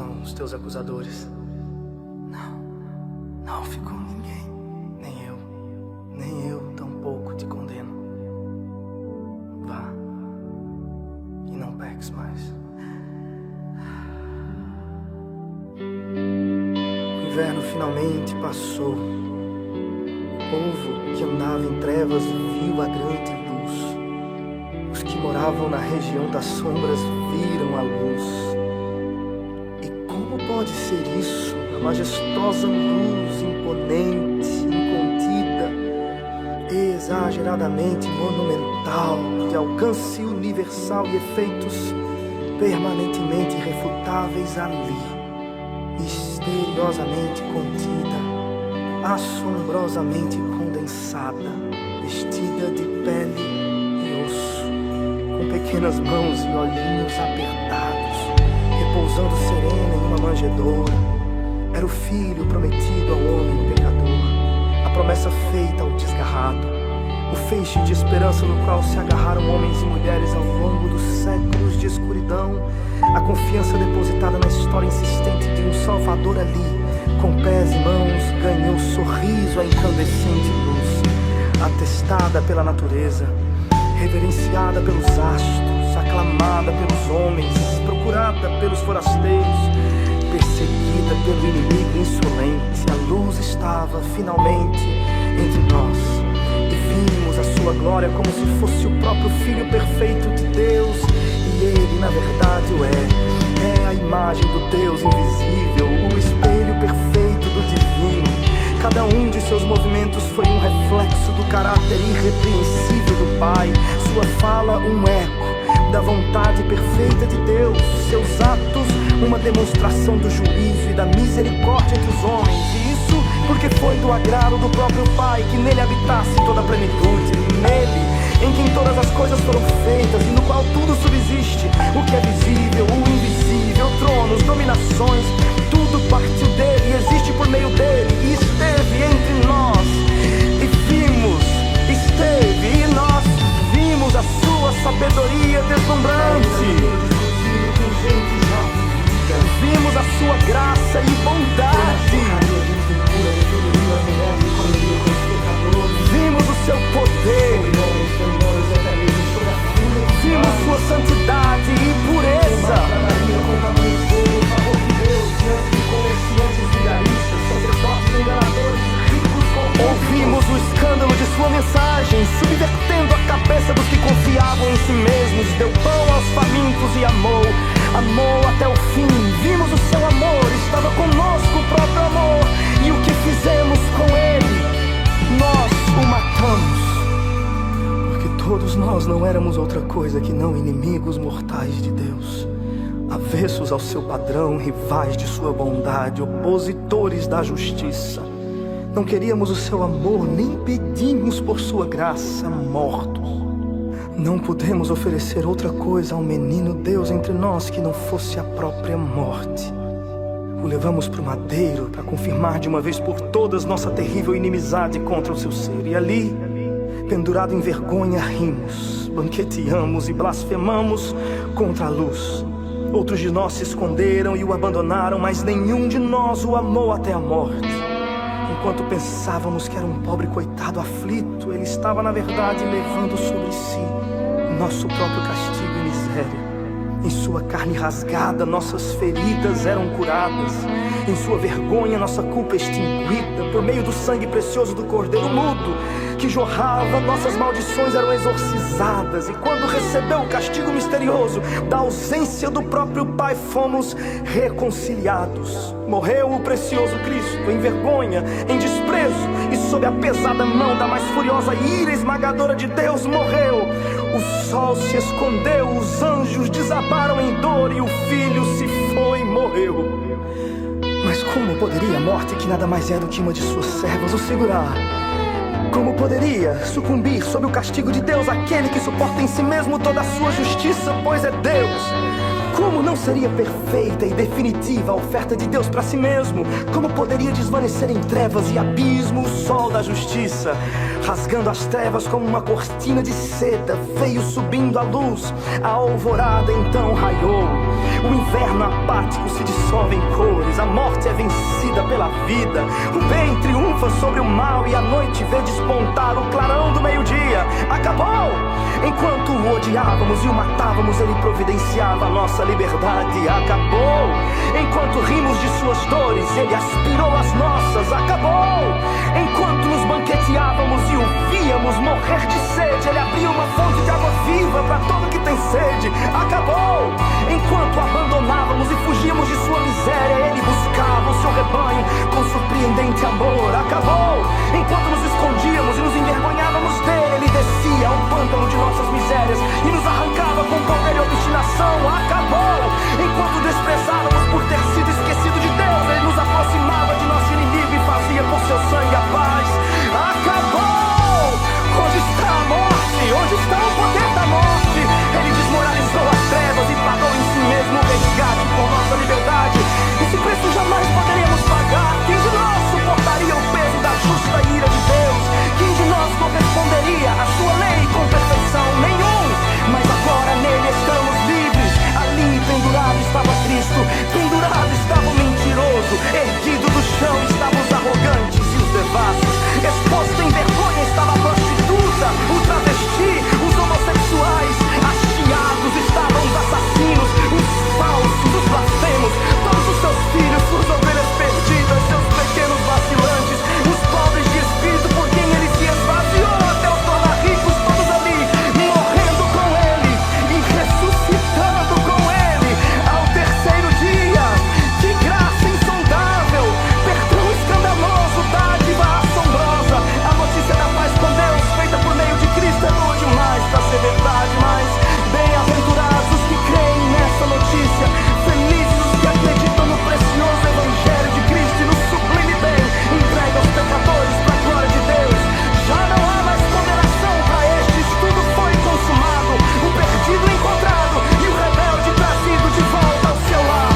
estão os teus acusadores? Não ficou ninguém, nem eu tampouco te condeno. Vá e não peques mais. O inverno finalmente passou. O povo que andava em trevas viu a grande luz. Os que moravam na região das sombras viram a luz. E como pode ser isso? A majestosa luz, imponente, incontida, exageradamente monumental, de alcance universal e efeitos permanentemente irrefutáveis ali, misteriosamente contida, assombrosamente condensada, vestida de pele e osso, com pequenas mãos e olhinhos apertados, repousando serena em uma manjedoura. Era o filho prometido ao homem pecador, a promessa feita ao desgarrado, o feixe de esperança no qual se agarraram homens e mulheres ao longo dos séculos de escuridão, a confiança depositada na história insistente de um Salvador ali, com pés e mãos, ganhou sorriso a incandescente luz, atestada pela natureza, reverenciada pelos astros, aclamada pelos homens, procurada pelos forasteiros, perseguida pelo inimigo insolente. A luz estava finalmente entre nós e vimos a sua glória como se fosse o próprio Filho perfeito de Deus, e ele na verdade o é a imagem do Deus invisível, o espelho perfeito do divino. Cada um de seus movimentos foi um reflexo do caráter irrepreensível do Pai, sua fala um eco da vontade perfeita de Deus, seus atos uma demonstração do juízo e da misericórdia entre os homens. E isso porque foi do agrado do próprio Pai que nele habitasse toda a plenitude, nele em quem todas as coisas foram feitas e no qual tudo subsiste, o que é visível, o invisível, tronos, dominações, tudo partiu dele e existe por meio dele, e esteve entre nós, e vimos, esteve, e nós vimos a sua sabedoria deslumbrante. Vimos a sua graça e bondade. Vimos o seu poder. Vimos sua santidade e pureza. Ouvimos o escândalo de sua mensagem, subvertendo a cabeça dos que confiavam em si mesmos. Deu pão aos famintos e amou até o fim. Vimos o seu amor, estava conosco o próprio amor. E o que fizemos com ele? Nós o matamos. Porque todos nós não éramos outra coisa que não inimigos mortais de Deus, avessos ao seu padrão, rivais de sua bondade, opositores da justiça. Não queríamos o seu amor, nem pedimos por sua graça, mortos. Não pudemos oferecer outra coisa ao menino Deus entre nós que não fosse a própria morte. O levamos para o madeiro para confirmar de uma vez por todas nossa terrível inimizade contra o seu ser. E ali, pendurado em vergonha, rimos, banqueteamos e blasfemamos contra a luz. Outros de nós se esconderam e o abandonaram, mas nenhum de nós o amou até a morte. Enquanto pensávamos que era um pobre coitado aflito, ele estava na verdade levando sobre si nosso próprio castigo e miséria. Em sua carne rasgada, nossas feridas eram curadas. Em sua vergonha, nossa culpa extinguida. Por meio do sangue precioso do Cordeiro mudo que jorrava, nossas maldições eram exorcizadas. E quando recebeu o castigo misterioso da ausência do próprio Pai, fomos reconciliados. Morreu o precioso Cristo em vergonha, em desprezo, e sob a pesada mão da mais furiosa ira esmagadora de Deus morreu. O sol se escondeu, os anjos desabaram em dor, e o Filho se foi e morreu. Mas como poderia a morte, que nada mais é do que uma de suas servas, o segurar? Como poderia sucumbir sob o castigo de Deus aquele que suporta em si mesmo toda a sua justiça, pois é Deus? Como não seria perfeita e definitiva a oferta de Deus para si mesmo? Como poderia desvanecer em trevas e abismo o sol da justiça? Rasgando as trevas como uma cortina de seda, veio subindo a luz, a alvorada então raiou. O inverno apático se dissolve em cores, a morte é vencida pela vida. O bem triunfa sobre o mal e a noite vê despontar o clarão do meio-dia. Acabou! Enquanto o odiávamos e o matávamos, ele providenciava a nossa liberdade. Acabou! Enquanto rimos de suas dores, ele aspirou as nossas. Acabou! Enquanto nos banqueteávamos e o víamos morrer de sede, ele abriu uma fonte de água viva para todo que tem sede. Acabou! Enquanto abandonávamos e fugíamos de sua miséria, ele buscava o seu rebanho com surpreendente amor. Acabou! Enquanto nos escondíamos e nos envergonhávamos dele, ele descia ao pântano de nossas misérias e nos arrancava com poder e obstinação. Acabou! Enquanto desprezávamos por ter sido esquecido de Deus, ele nos aproximava de nosso inimigo e fazia por seu sangue a paz. Acabou! Onde está a morte? Onde está o poder da morte? Ele desmoralizou as trevas e pagou em si mesmo o resgate por nossa liberdade. Esse preço jamais poderíamos pagar. Quem de nós suportaria o peso da justa ira de Deus? Quem de nós corresponderia à sua lei com perfeição? Nenhum! Mas agora nele estamos livres. Ali pendurado estava Cristo, pendurado estava o mentiroso, erguido do chão estavam os arrogantes e os devassos, exposto em vergonha estava a prostituta, o travesti, os homossexuais, hasteados estavam os assassinos, os falsos, os blasfemos, todos os seus filhos, suas ovelhas perdidas, seus pequenos vacilantes, os pobres de espírito por quem ele se esvaziou até os tornar ricos, todos ali, morrendo com ele e ressuscitando com ele ao terceiro dia. Que graça insondável, perdão escandaloso, dádiva assombrosa. A notícia da paz com Deus feita por meio de Cristo é boa demais pra ser verdade, mas bem-aventurados os que creem nessa notícia, felizes os que acreditam no precioso evangelho de Cristo e no sublime bem entregue aos pecadores pra glória de Deus. Já não há mais condenação pra estes, tudo foi consumado, o perdido encontrado e o rebelde trazido de volta ao seu lar.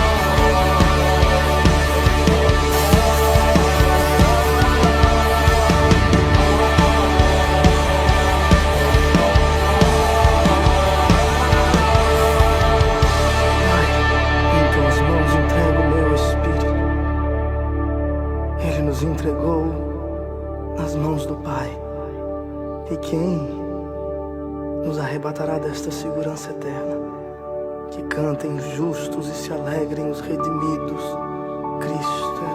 Em tuas mãos entrego o meu espírito. Ele nos entregou nas mãos do Pai. E quem nos arrebatará desta segurança eterna? Que cantem os justos e se alegrem os redimidos. Cristo é